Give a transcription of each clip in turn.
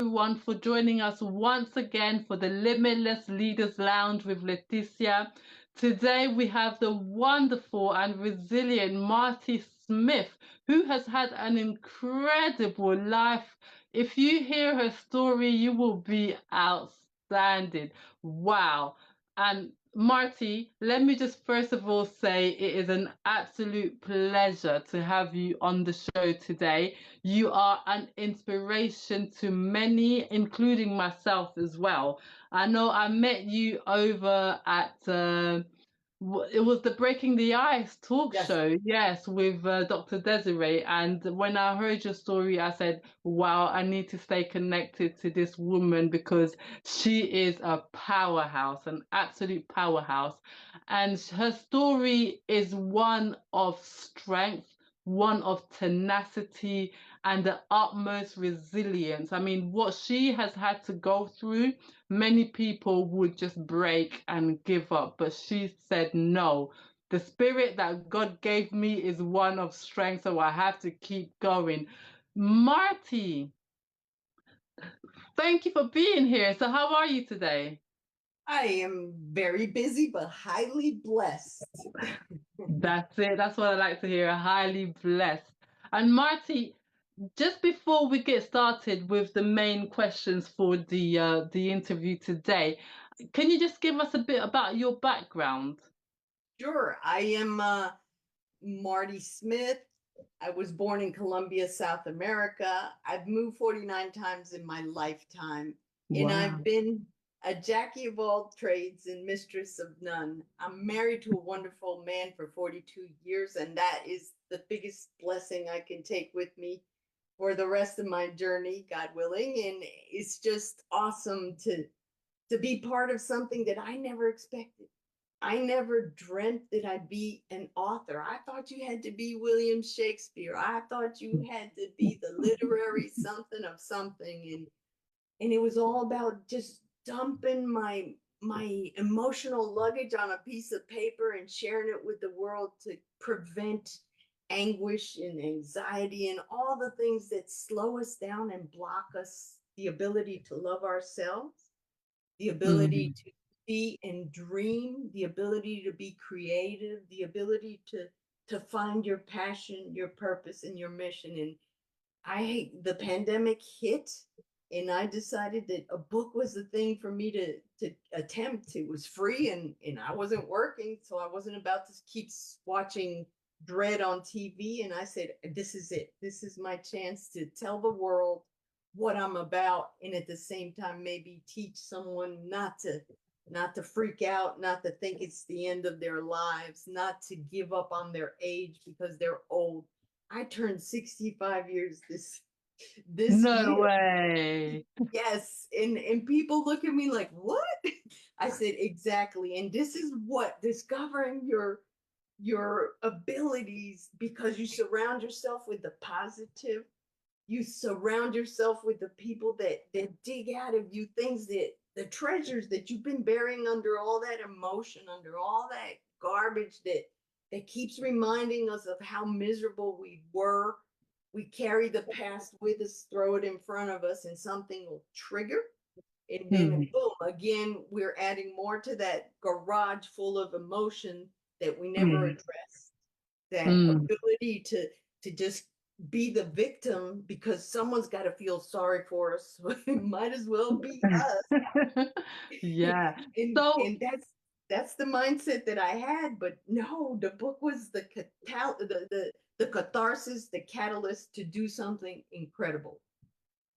everyone for joining us once again for the Limitless Leaders Lounge with Leticia. Today we have the wonderful and resilient Martie Smith, who has had an incredible life. If you hear her story, you will be outstanding. Wow. And Martie, let me just first of all say it is an absolute pleasure to have you on the show today. You are an inspiration to many, including myself as well. I know I met you over at it was the Breaking the Ice talk Yes. show, yes, with Dr. Desiree. And when I heard your story, I said, wow, I need to stay connected to this woman because she is a powerhouse, an absolute powerhouse. And her story is one of strength, one of tenacity, and the utmost resilience. I mean, what she has had to go through, many people would just break and give up, but she said, no, the spirit that God gave me is one of strength, so I have to keep going. Martie, thank you for being here. So, how are you today? I am very busy, but highly blessed. That's it. That's what I like to hear. Highly blessed. And Martie, just before we get started with the main questions for the interview today, can you just give us a bit about your background? Sure, I am Martie Smith. I was born in Colombia, South America. I've moved 49 times in my lifetime, and I've Wow. been a Jackie of all trades and mistress of none. I'm married to a wonderful man for 42 years, and that is the biggest blessing I can take with me for the rest of my journey, God willing. And it's just awesome to be part of something that I never expected. I never dreamt that I'd be an author. I thought you had to be William Shakespeare. I thought you had to be the literary something of something. And it was all about just dumping my emotional luggage on a piece of paper and sharing it with the world to prevent anguish and anxiety and all the things that slow us down and block us the ability to love ourselves, the ability Mm, to see and dream, the ability to be creative, the ability to find your passion, your purpose, and your mission. And the pandemic hit, and I decided that a book was the thing for me to attempt. It was free, and I wasn't working, so I wasn't about to keep watching dread on TV. And I said, this is it. This is my chance to tell the world what I'm about, and at the same time maybe teach someone not to freak out, not to think it's the end of their lives, not to give up on their age because they're old. I turned 65 years this no year. way. Yes, and people look at me like, "What?" I said, "Exactly." And this is what discovering your abilities, because you surround yourself with the positive, you surround yourself with the people that dig out of you things, that the treasures that you've been burying under all that emotion, under all that garbage that keeps reminding us of how miserable we were. We carry the past with us, throw it in front of us, and something will trigger, and then Mm, boom, again we're adding more to that garage full of emotion that we never mm, addressed. That mm. ability to just be the victim because someone's got to feel sorry for us, so it might as well be us. Yeah. and So, and that's the mindset that I had. But no, the book was the catharsis, the catalyst to do something incredible.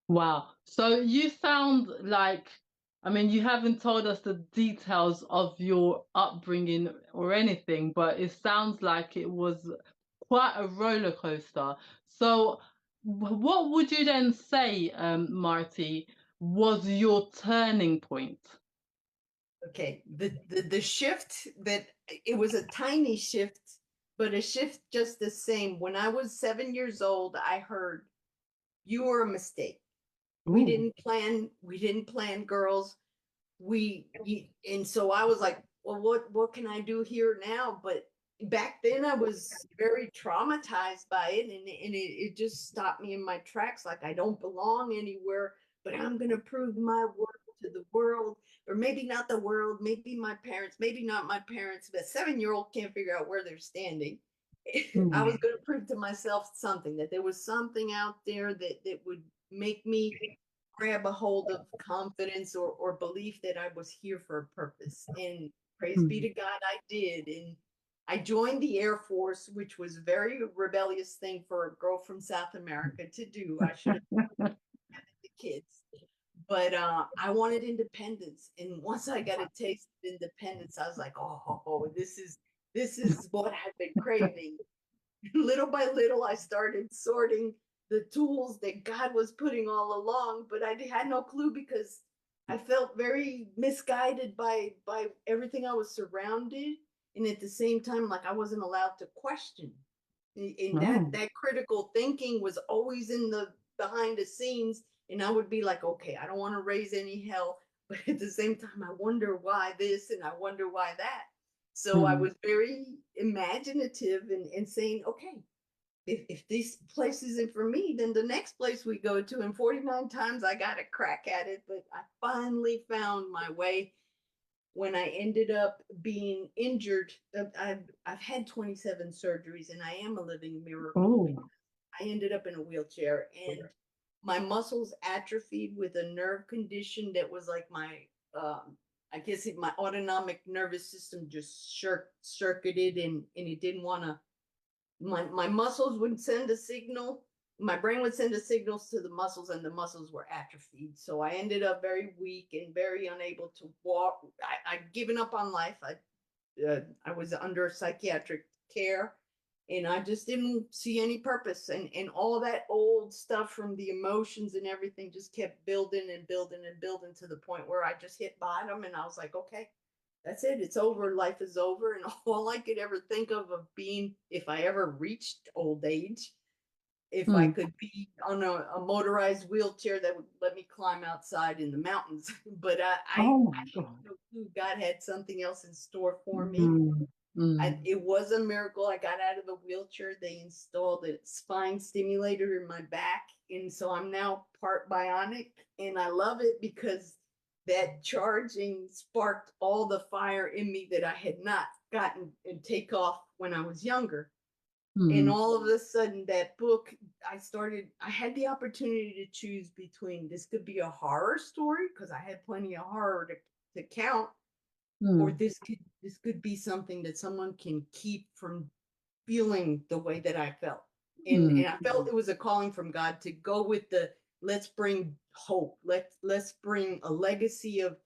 wow. So you sound like, I mean, you haven't told us the details of your upbringing or anything, but it sounds like it was quite a roller coaster. So, what would you then say, Martie, was your turning point? Okay, the shift, that it was a tiny shift, but a shift just the same. When I was 7 years old, I heard, "You were a mistake. We Ooh. didn't plan. We didn't plan, girls. And so I was like, well, what can I do here now?" But back then I was very traumatized by it, and it just stopped me in my tracks. Like, I don't belong anywhere. but I'm going to prove my worth to the world, or maybe not the world, maybe my parents, maybe not my parents, but a 7-year-old can't figure out where they're standing. I was going to prove to myself something, that there was something out there that would make me grab a hold of confidence or belief that I was here for a purpose. And praise be to God, I did. And I joined the Air Force, which was a very rebellious thing for a girl from South America to do. I should have the kids. But I wanted independence. And once I got a taste of independence, I was like, oh, this is what I've been craving. Little by little, I started sorting the tools that God was putting all along, but I had no clue because I felt very misguided by everything I was surrounded, and at the same time, like I wasn't allowed to question. And that critical thinking was always in the behind the scenes, and I would be like, okay, I don't want to raise any hell, but at the same time, I wonder why this and I wonder why that. So I was very imaginative and saying, okay, if this place isn't for me, then the next place we go to, and 49 times I got a crack at it, but I finally found my way when I ended up being injured. I've had 27 surgeries and I am a living miracle. Oh. I ended up in a wheelchair and my muscles atrophied with a nerve condition that was like my, I guess my autonomic nervous system just circuited and it didn't want to, my muscles would send a signal. My brain would send the signals to the muscles and the muscles were atrophied. So I ended up very weak and very unable to walk. I'd given up on life. I was under psychiatric care and I just didn't see any purpose. And all that old stuff from the emotions and everything just kept building and building and building to the point where I just hit bottom and I was like, okay, that's it. It's over. Life is over. And all I could ever think of being, if I ever reached old age, if I could be on a motorized wheelchair that would let me climb outside in the mountains. But I Oh my had God. no clue God had something else in store for me. It was a miracle. I got out of the wheelchair. They installed a spine stimulator in my back. And so I'm now part bionic. And I love it because that charging sparked all the fire in me that I had not gotten and take off when I was younger. And all of a sudden, that book, I had the opportunity to choose between this could be a horror story because I had plenty of horror to count, or this could be something that someone can keep from feeling the way that I felt. And I felt it was a calling from God to go with the let's bring hope. Let's bring a legacy of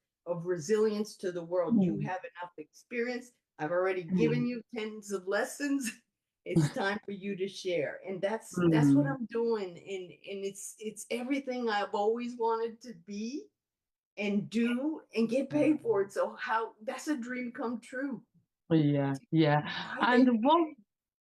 resilience to the world. You have enough experience. I've already given you tens of lessons. It's time for you to share. And that's what I'm doing. And it's everything I've always wanted to be and do and get paid for it. So that's a dream come true. Yeah, yeah. And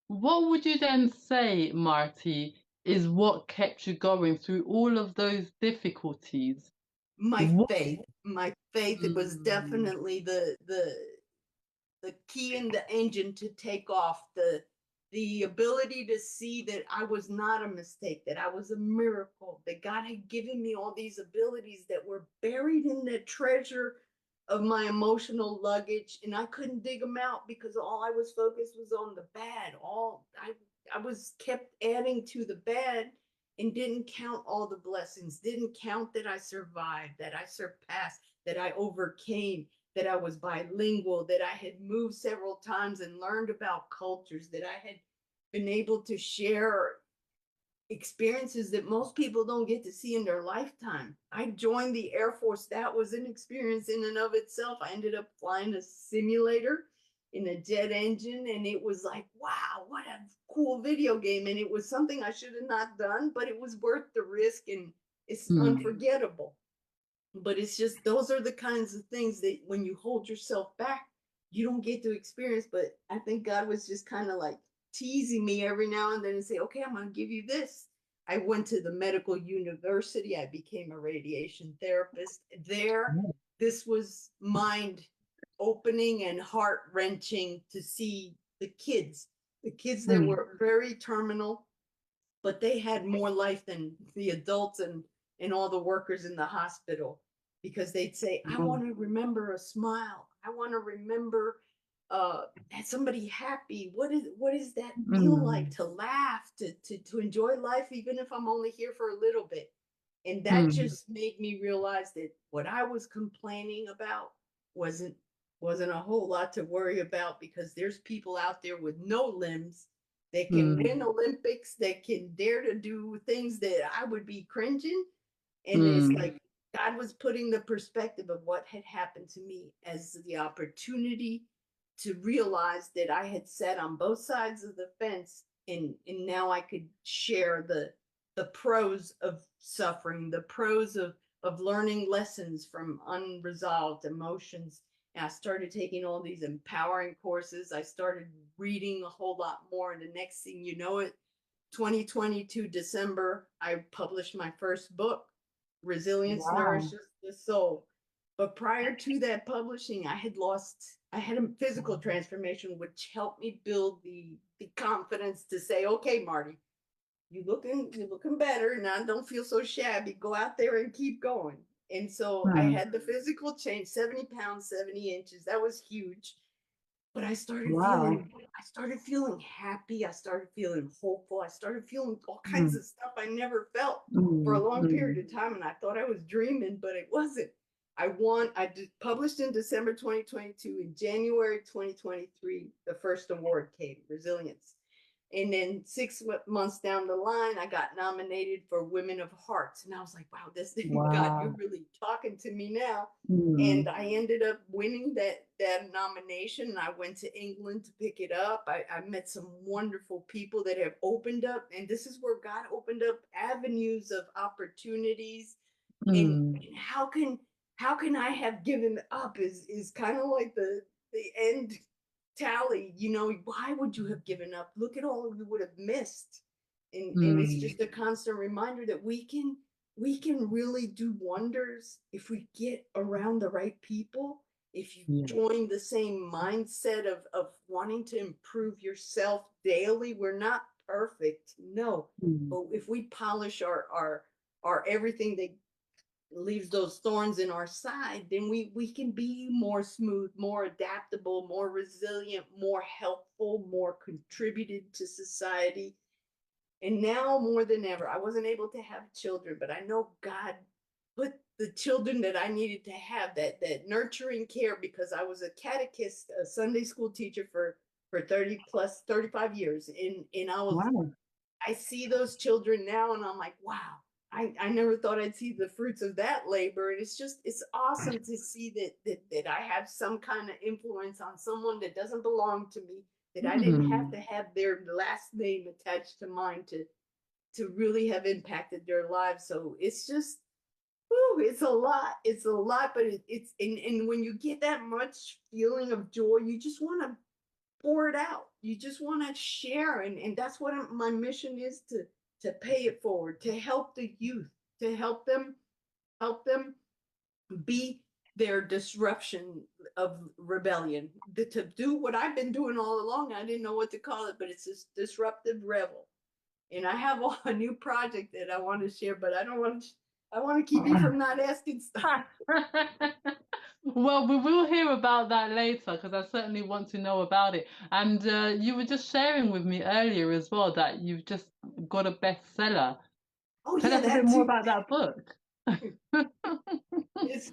what would you then say, Martie, is what kept you going through all of those difficulties? My What? faith. My faith, it was Mm, definitely the key in the engine to take off, the ability to see that I was not a mistake, that I was a miracle, that God had given me all these abilities that were buried in the treasure of my emotional luggage, and I couldn't dig them out because all I was focused was on the bad. I was kept adding to the bad and didn't count all the blessings, didn't count that I survived, that I surpassed, that I overcame, that I was bilingual, that I had moved several times and learned about cultures, that I had been able to share experiences that most people don't get to see in their lifetime. I joined the Air Force. That was an experience in and of itself. I ended up flying a simulator in a jet engine, and it was like, wow, what a cool video game. And it was something I should have not done, but it was worth the risk, and it's unforgettable. But it's just those are the kinds of things that when you hold yourself back, you don't get to experience. But I think God was just kind of like teasing me every now and then and say, okay, I'm going to give you this. I went to the medical university. I became a radiation therapist there. This was mind opening and heart wrenching to see the kids that were very terminal, but they had more life than the adults and and all the workers in the hospital, because they'd say, I want to remember a smile. I want to remember somebody happy. What is that feel like to laugh, to enjoy life, even if I'm only here for a little bit? And that just made me realize that what I was complaining about wasn't wasn't a whole lot to worry about, because there's people out there with no limbs that can win Olympics, that can dare to do things that I would be cringing. And it's like God was putting the perspective of what had happened to me as the opportunity to realize that I had sat on both sides of the fence, and now I could share the pros of suffering, the pros of learning lessons from unresolved emotions. And I started taking all these empowering courses. I started reading a whole lot more. And the next thing you know it, 2022 December, I published my first book, Resilience Nourishes the Soul. But prior to that publishing, I had a physical transformation, which helped me build the confidence to say, okay, Martie, you're looking better now. Don't feel so shabby. Go out there and keep going. And so I had the physical change, 70 pounds, 70 inches. That was huge. But I started feeling happy. I started feeling hopeful. I started feeling all kinds of stuff I never felt for a long period of time. And I thought I was dreaming, but it wasn't. Published in December 2022. In January 2023, the first award came, Resilience. And then 6 months down the line, I got nominated for Women of Hearts. And I was like, wow, God, you're really talking to me now. And I ended up winning that nomination. And I went to England to pick it up. I met some wonderful people that have opened up. And this is where God opened up avenues of opportunities. And how can I have given up is kind of like the end tally. Why would you have given up? Look at all you would have missed. And it's just a constant reminder that we can really do wonders if we get around the right people, if you join the same mindset of wanting to improve yourself daily. We're not perfect, no, but if we polish our everything that leaves those thorns in our side, then we can be more smooth, more adaptable, more resilient, more helpful, more contributed to society. And now more than ever, I wasn't able to have children, but I know God put the children that I needed to have, that nurturing care, because I was a catechist, a Sunday school teacher for 35 years. And I see those children now, and I'm like, wow, I never thought I'd see the fruits of that labor. And it's awesome to see that I have some kind of influence on someone that doesn't belong to me, that I didn't have to have their last name attached to mine to really have impacted their lives. So it's just, whew, it's a lot. It's a lot, but and when you get that much feeling of joy, you just want to pour it out. You just want to share. And that's what my mission is, to pay it forward, to help the youth, to help them be their disruption of rebellion, to do what I've been doing all along. I didn't know what to call it, but it's this disruptive rebel. And I have a new project that I want to share, but I want to keep you from not asking stuff. Well, we will hear about that later, because I certainly want to know about it. And you were just sharing with me earlier as well that you've just got a bestseller. Oh Tell yeah, us a bit that more too. about that book. It's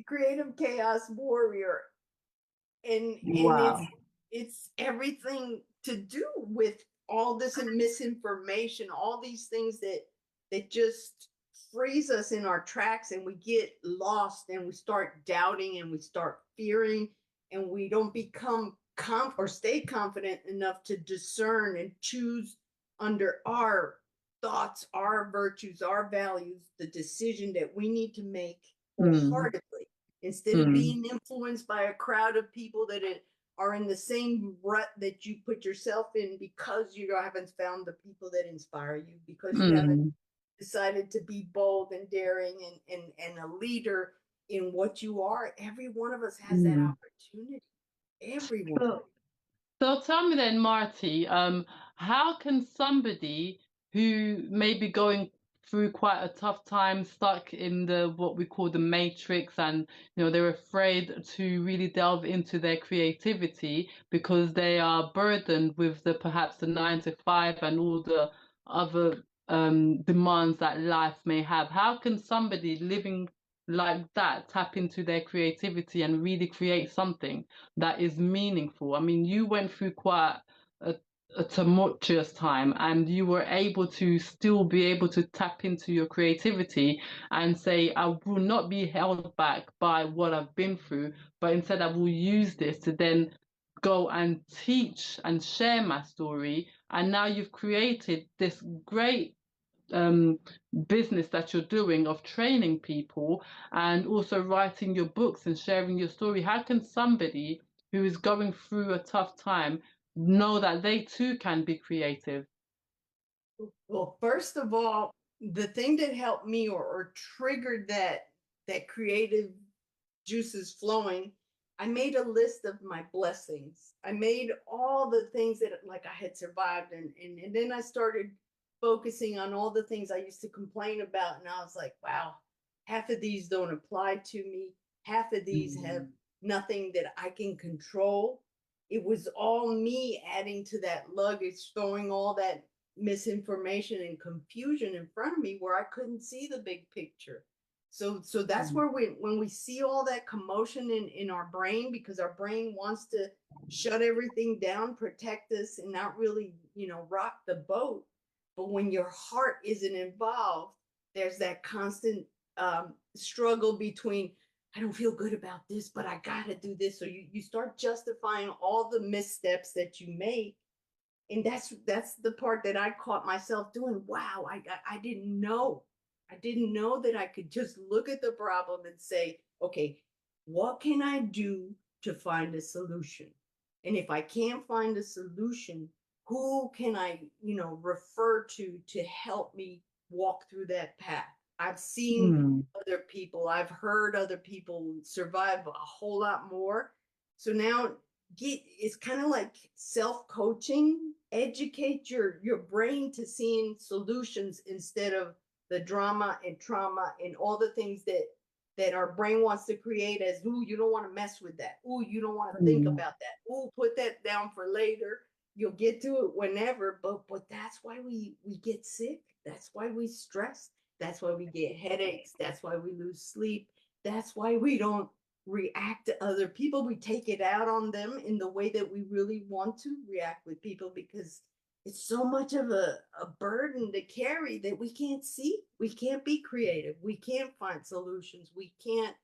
Creative Chaos Warrior. And Wow. it's everything to do with all this misinformation, all these things that just freeze us in our tracks, and we get lost, and we start doubting, and we start fearing, and we don't become or stay confident enough to discern and choose under our thoughts, our virtues, our values, the decision that we need to make wholeheartedly, instead of being influenced by a crowd of people that are in the same rut that you put yourself in, because you haven't found the people that inspire you, because you haven't decided to be bold and daring and a leader in what you are. Every one of us has that opportunity. Everyone. So tell me then, Martie, how can somebody who may be going through quite a tough time, stuck in the what we call the matrix, and they're afraid to really delve into their creativity because they are burdened with the perhaps the 9 to 5 and all the other demands that life may have. How can somebody living like that tap into their creativity and really create something that is meaningful? I mean, you went through quite a, a tumultuous time, and you were able to still be able to tap into your creativity and say, I will not be held back by what I've been through, but instead I will use this to then go and teach and share my story. And now you've created this great um, business that you're doing of training people and also writing your books and sharing your story. How can somebody who is going through a tough time know that they too can be creative? Well, first of all, the thing that helped me or triggered that creative juices flowing, I made a list of my blessings. I made all the things that like I had survived, and then I started focusing on all the things I used to complain about, and I was like, wow, half of these don't apply to me. Half of these have nothing that I can control. It was all me adding to that luggage, throwing all that misinformation and confusion in front of me where I couldn't see the big picture. So that's where when we see all that commotion in our brain, because our brain wants to shut everything down, protect us, and not really, rock the boat. But when your heart isn't involved, there's that constant struggle between, I don't feel good about this, but I gotta do this. So you start justifying all the missteps that you make, and that's the part that I caught myself doing. Wow, I didn't know. I didn't know that I could just look at the problem and say, okay, what can I do to find a solution? And if I can't find a solution, who can I, refer to help me walk through that path? I've seen Mm. other people, I've heard other people survive a whole lot more. So now it's kind of like self-coaching. Educate your brain to seeing solutions instead of the drama and trauma and all the things that our brain wants to create as, ooh, you don't want to mess with that. Ooh, you don't want to think Mm. about that. Ooh, put that down for later. You'll get to it whenever. But that's why we get sick. That's why we stress. That's why we get headaches. That's why we lose sleep. That's why we don't react to other people. We take it out on them in the way that we really want to react with people, because it's so much of a burden to carry that we can't see. We can't be creative. We can't find solutions. We can't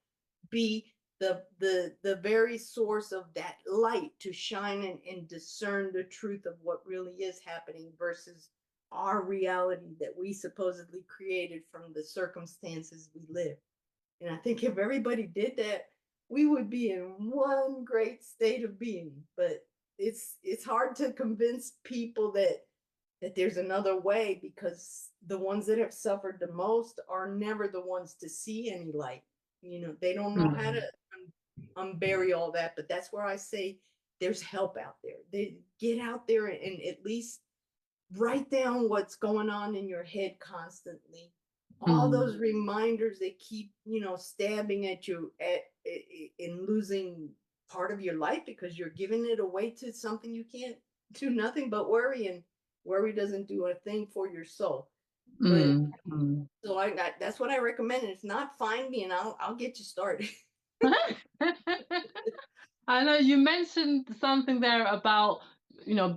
be the very source of that light to shine and discern the truth of what really is happening versus our reality that we supposedly created from the circumstances we live. And I think if everybody did that, we would be in one great state of being. But it's hard to convince people that there's another way, because the ones that have suffered the most are never the ones to see any light. They don't know how to Mm. unbury all that. But that's where I say there's help out there. They get out there and at least write down what's going on in your head constantly, all Mm. those reminders that keep stabbing at you in losing part of your life, because you're giving it away to something you can't do nothing but worry, and worry doesn't do a thing for your soul. But Mm. Mm. so that's what I recommend. If not, find me and I'll get you started. I know you mentioned something there about,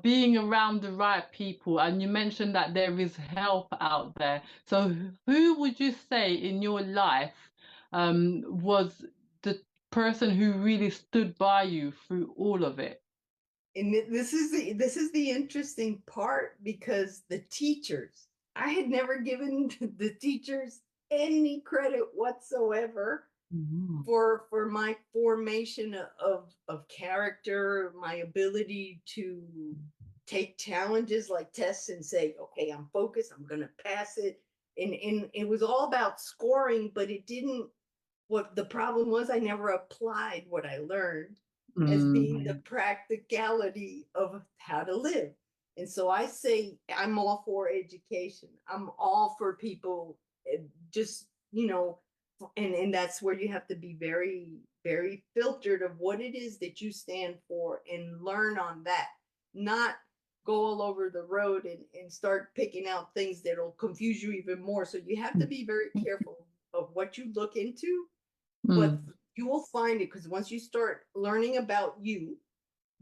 being around the right people, and you mentioned that there is help out there. So who would you say in your life was the person who really stood by you through all of it? And this is the interesting part, because the teachers, I had never given the teachers any credit whatsoever Mm. for my formation of character, my ability to take challenges like tests and say, okay, I'm focused, I'm gonna pass it. And it was all about scoring, but it didn't, what the problem was, I never applied what I learned as being the Mm. practicality of how to live. And so I say I'm all for education. I'm all for people just, and that's where you have to be very, very filtered of what it is that you stand for and learn on that, not go all over the road and start picking out things that'll confuse you even more. So you have to be very careful of what you look into, but you will find it, because once you start learning about you,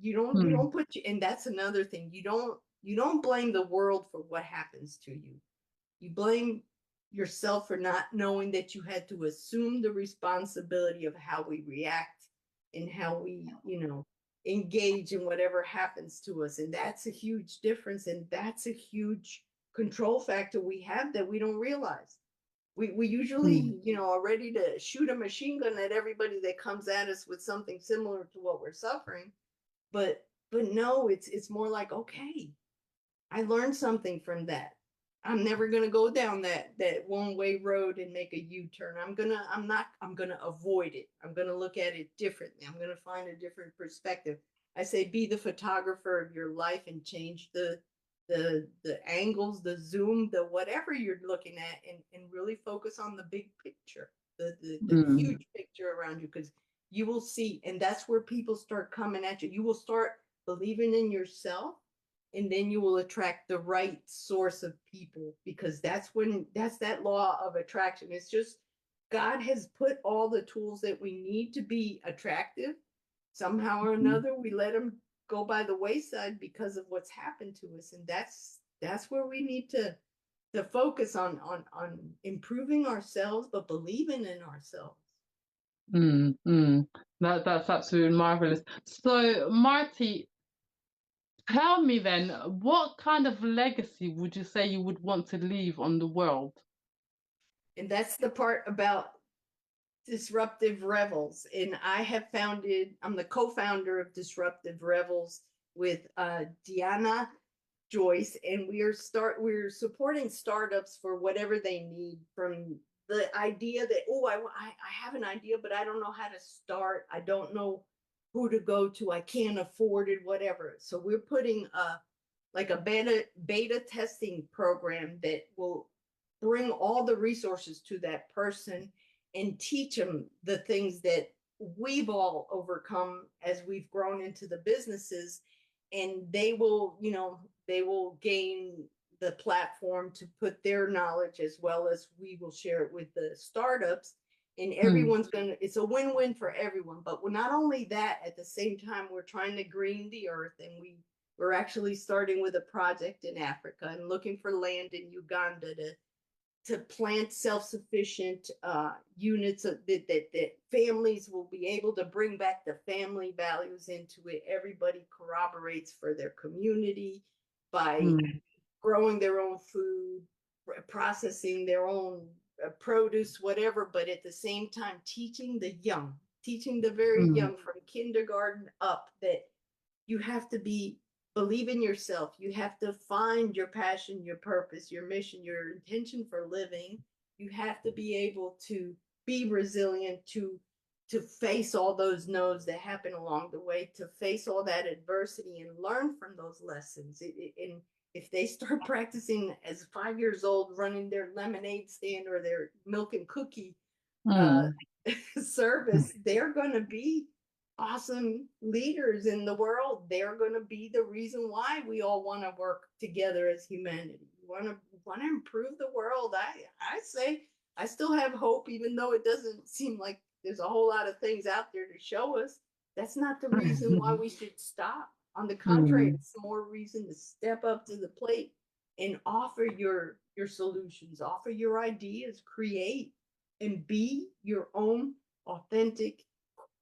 you don't put you, and that's another thing. You don't blame the world for what happens to you. You blame yourself for not knowing that you had to assume the responsibility of how we react and how we, engage in whatever happens to us. And that's a huge difference. And that's a huge control factor we have that we don't realize. We usually, are ready to shoot a machine gun at everybody that comes at us with something similar to what we're suffering. But no, it's more like, okay, I learned something from that. I'm never gonna go down that one-way road and make a U-turn. I'm gonna avoid it. I'm gonna look at it differently. I'm gonna find a different perspective. I say be the photographer of your life and change the angles, the zoom, the whatever you're looking at, and really focus on the big picture, the huge picture around you, because you will see, and that's where people start coming at you. You will start believing in yourself, and then you will attract the right source of people, because that's that law of attraction. It's just God has put all the tools that we need to be attractive. Somehow or another, we let them go by the wayside because of what's happened to us. And that's where we need to focus on improving ourselves, but believing in ourselves. That's absolutely marvelous. So, Martie, tell me then, what kind of legacy would you say you would want to leave on the world? And that's the part about Disruptive Revels. And I'm the co-founder of Disruptive Revels with Deanna Joyce, and we're supporting startups for whatever they need, from the idea that, I have an idea, but I don't know how to start. I don't know who to go to. I can't afford it, whatever. So we're putting like a beta testing program that will bring all the resources to that person and teach them the things that we've all overcome as we've grown into the businesses. And they will gain the platform to put their knowledge, as well as we will share it with the startups. And it's a win-win for everyone. But not only that, at the same time, we're trying to green the earth, and we're actually starting with a project in Africa and looking for land in Uganda to plant self-sufficient units that families will be able to bring back the family values into it. Everybody corroborates for their community by growing their own food, processing their own produce, whatever, but at the same time teaching the very young, from kindergarten up, that you have to believe in yourself. You have to find your passion, your purpose, your mission, your intention for living. You have to be able to be resilient, to face all those no's that happen along the way, to face all that adversity and learn from those lessons. And if they start practicing as 5 years old, running their lemonade stand or their milk and cookie service, they're going to be awesome leaders in the world. They're going to be the reason why we all want to work together as humanity. We want to improve the world. I say I still have hope, even though it doesn't seem like there's a whole lot of things out there to show us. That's not the reason why we should stop. On the contrary, it's more reason to step up to the plate and offer your solutions, offer your ideas, create, and be your own authentic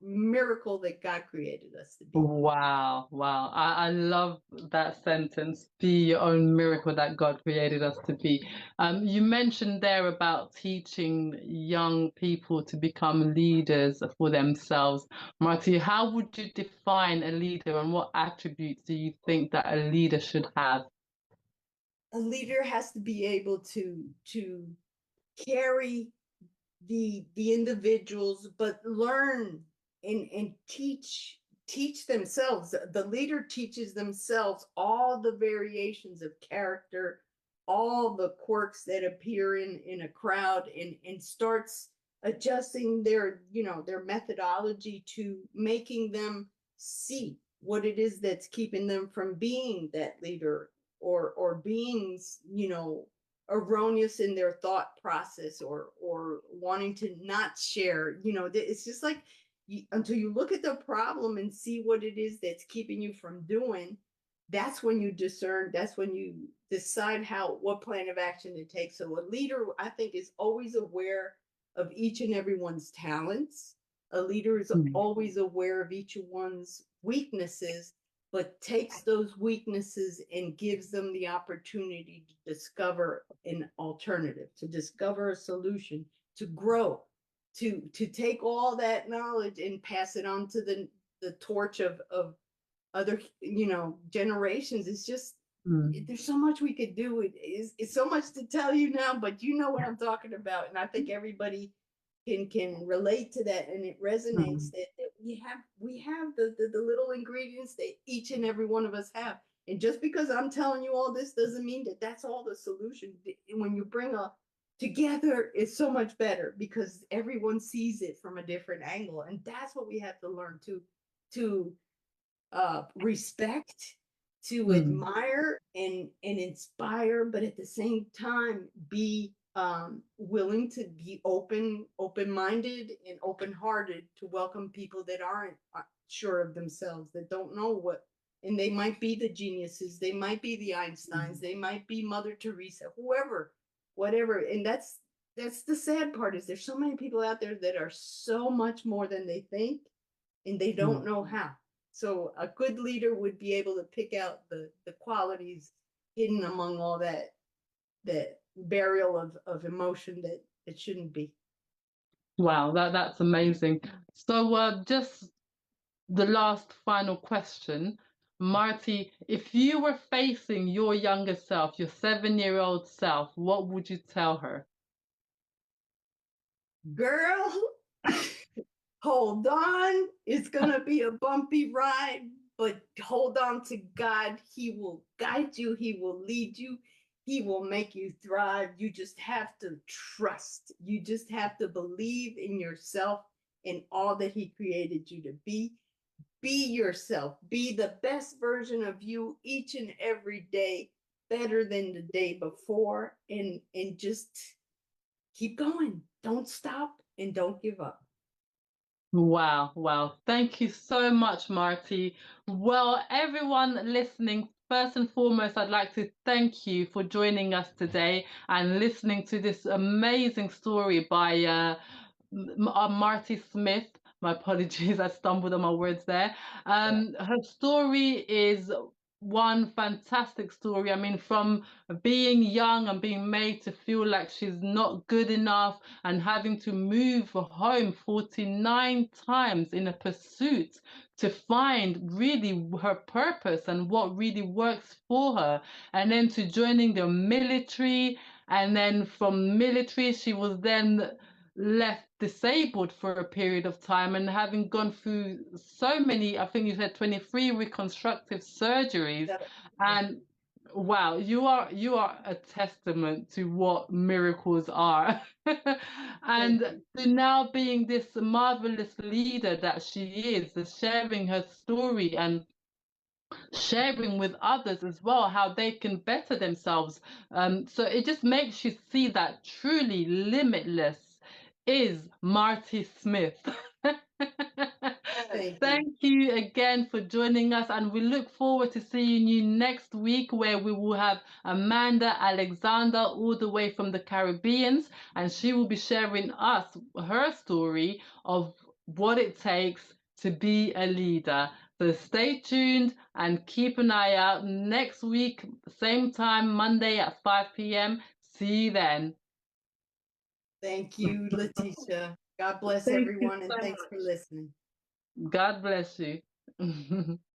miracle that God created us to be. Wow. I love that sentence, be your own miracle that God created us to be. You mentioned there about teaching young people to become leaders for themselves. Martie, how would you define a leader, and what attributes do you think that a leader should have? A leader has to be able to carry the individuals, but learn and teach teach themselves. The leader teaches themselves all the variations of character, all the quirks that appear in a crowd, and starts adjusting their, you know, their methodology to making them see what it is that's keeping them from being that leader, or being, you know, erroneous in their thought process, or wanting to not share. You know, it's just like, until you look at the problem and see what it is that's keeping you from doing, that's when you discern, that's when you decide what plan of action to take. So a leader, I think, is always aware of each and everyone's talents. A leader is always aware of each one's weaknesses, but takes those weaknesses and gives them the opportunity to discover an alternative, to discover a solution, to grow, to take all that knowledge and pass it on to the torch of other, you know, generations. It's just, there's so much we could do. It's so much to tell you now, but you know what I'm talking about, and I think everybody can relate to that, and it resonates that we have the little ingredients that each and every one of us have. And just because I'm telling you all this doesn't mean that that's all the solution. When you bring a together, it's so much better because everyone sees it from a different angle, and that's what we have to learn to respect, to admire and inspire, but at the same time be willing to be open-minded and open-hearted to welcome people that aren't sure of themselves, that don't know what, and they might be the geniuses, they might be the Einsteins, they might be Mother Teresa, whoever, whatever. And that's the sad part, is there's so many people out there that are so much more than they think, and they don't know how. So a good leader would be able to pick out the qualities hidden among all that burial of emotion that it shouldn't be. Wow, that's amazing. So just the last final question, Martie, if you were facing your younger self, your 7-year-old self, what would you tell her? Girl, hold on. It's gonna be a bumpy ride, but hold on to God. He will guide you, he will lead you, he will make you thrive. You just have to trust. You just have to believe in yourself and all that he created you to be. Be yourself. Be the best version of you each and every day, better than the day before, and just keep going. Don't stop and don't give up. Wow, wow. Thank you so much, Martie. Well, everyone listening, first and foremost, I'd like to thank you for joining us today and listening to this amazing story by Martie Smith. My apologies, I stumbled on my words there. Her story is one fantastic story. I mean, from being young and being made to feel like she's not good enough and having to move home 49 times in a pursuit to find really her purpose and what really works for her, and then to joining the military, and then from military she was then left disabled for a period of time, and having gone through so many, I think you said 23 reconstructive surgeries. And wow, you are a testament to what miracles are. And to now being this marvelous leader that she is, sharing her story and sharing with others as well how they can better themselves. So it just makes you see that truly limitless is Martie Smith. Thank you again for joining us, and we look forward to seeing you next week, where we will have Amanda Alexander all the way from the Caribbean, and she will be sharing us her story of what it takes to be a leader. So stay tuned and keep an eye out next week, same time, Monday at 5 p.m. See you then. Thank you, Letitia. God bless everyone, and thanks for listening. God bless you.